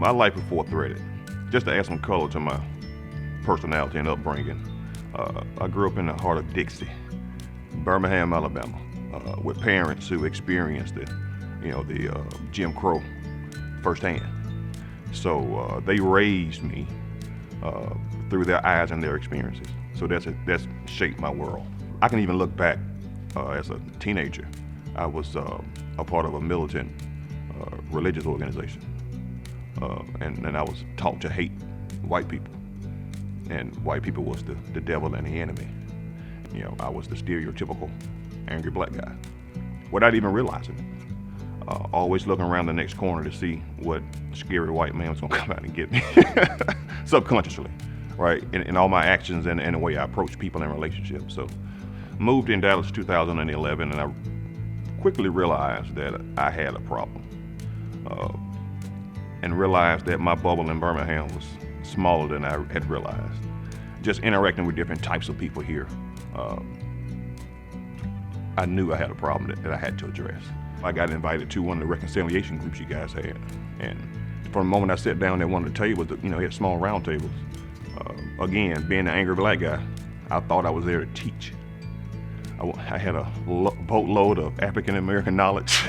My life was threaded. Just to add some color to my personality and upbringing, I grew up in the heart of Dixie, Birmingham, Alabama, with parents who experienced the Jim Crow firsthand. So they raised me through their eyes and their experiences. So that's shaped my world. I can even look back as a teenager. I was a part of a militant religious organization, and I was taught to hate white people, and white people was the devil and the enemy. I was the stereotypical angry black guy, without even realizing it. Always looking around the next corner to see what scary white man was gonna come out and get me, subconsciously, right? In all my actions and the way I approach people in relationships. So, moved in Dallas 2011, and I quickly realized that I had a problem, and realized that my bubble in Birmingham was smaller than I had realized. Just interacting with different types of people here, I knew I had a problem that I had to address. I got invited to one of the reconciliation groups you guys had, and from the moment I sat down at one of the tables, they had small round tables. Again, being the angry black guy, I thought I was there to teach. I had a boatload of African American knowledge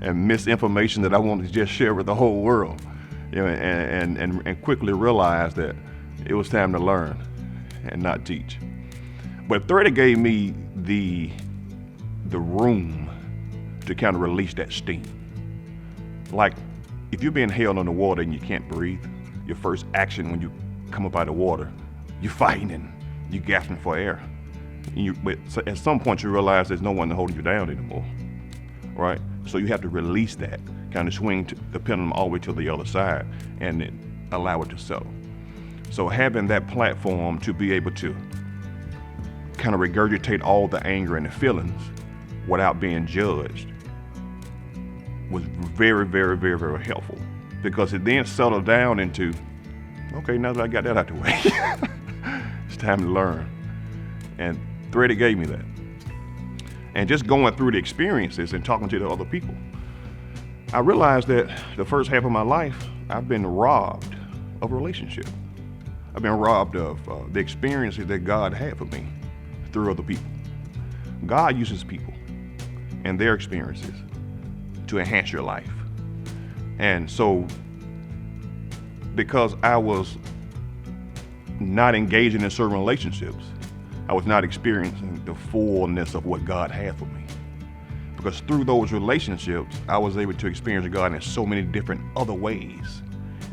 and misinformation that I wanted to just share with the whole world, and quickly realized that it was time to learn and not teach. But Threaded gave me the room to kind of release that steam. Like, if you're being held under water and you can't breathe, your first action when you come up out of the water, you're fighting and you're gasping for air. But at some point you realize there's no one to hold you down anymore, right? So you have to release that, kind of swing the pendulum all the way to the other side and then allow it to settle. So having that platform to be able to kind of regurgitate all the anger and the feelings without being judged was very, very, very, very helpful, because it then settled down into, okay, now that I got that out the way, it's time to learn. And Threaded gave me that. And just going through the experiences and talking to the other people, I realized that the first half of my life, I've been robbed of a relationship. I've been robbed of the experiences that God had for me through other people. God uses people and their experiences to enhance your life. And so, because I was not engaging in certain relationships, I was not experiencing the fullness of what God had for me. Because through those relationships, I was able to experience God in so many different other ways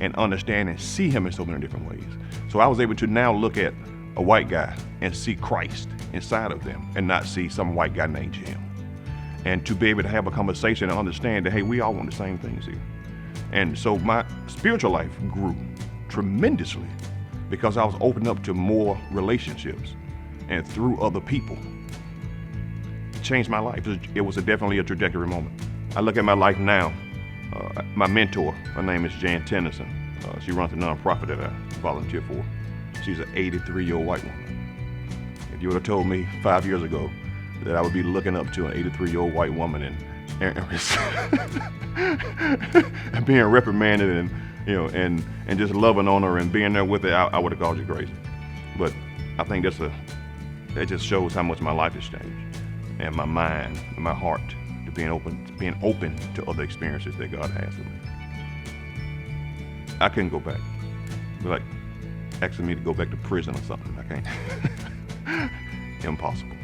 and understand and see Him in so many different ways. So I was able to now look at a white guy and see Christ inside of them and not see some white guy named Jim. And to be able to have a conversation and understand that, hey, we all want the same things here. And so my spiritual life grew tremendously because I was opened up to more relationships and through other people. It changed my life. It was definitely a trajectory moment. I look at my life now. My mentor, her name is Jan Tennyson. She runs a nonprofit that I volunteer for. She's an 83-year-old white woman. If you would have told me 5 years ago that I would be looking up to an 83-year-old white woman and being reprimanded and just loving on her and being there with her, I would have called you crazy. But I think that just shows how much my life has changed, and my mind and my heart to being open to other experiences that God has for me. I couldn't go back. It'd be like asking me to go back to prison or something. I can't. Impossible.